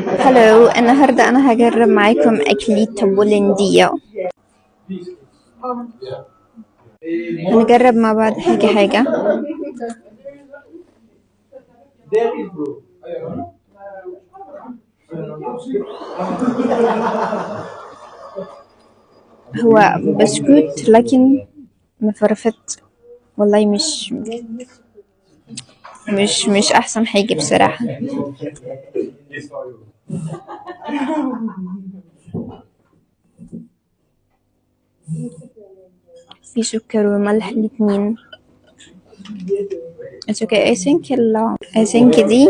هلو، النهاردة أنا هجرب معاكم أكلة بولندية. هنجرب مع بعض حاجة حاجة. هو بسكوت لكن مفرفت، والله مش أحسن حاجة بصراحة. في سكر وملح الاتنين. It's okay. I think دي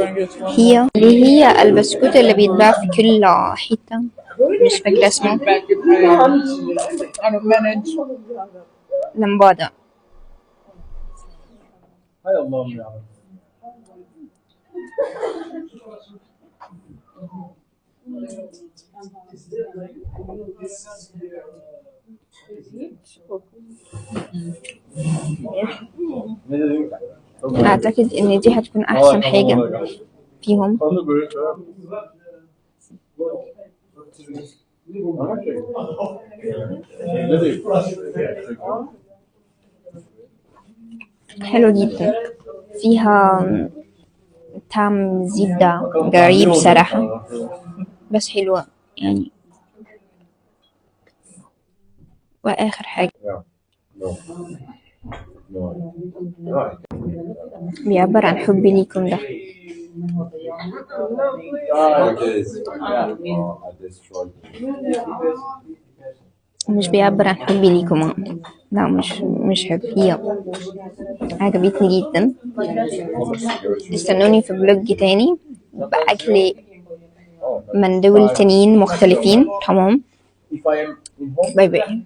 هي البسكوت اللي بيتباع في كل حتة، مش فاكرة اسمه. لمبادة. أعتقد إن دي هتكون أحسن حاجة فيهم. حلو جدا، فيها طعم زبدة غريب صراحة، بس حلوة يعني. وآخر حاجة بيعبر عن حبي ليكم ده. مش بيعبر عن حبي ليكم، لا مش حب. هي عجبتني جدا. استنوني في بلوج تاني بأكل من دول تانيين مختلفين. تمام، باي باي.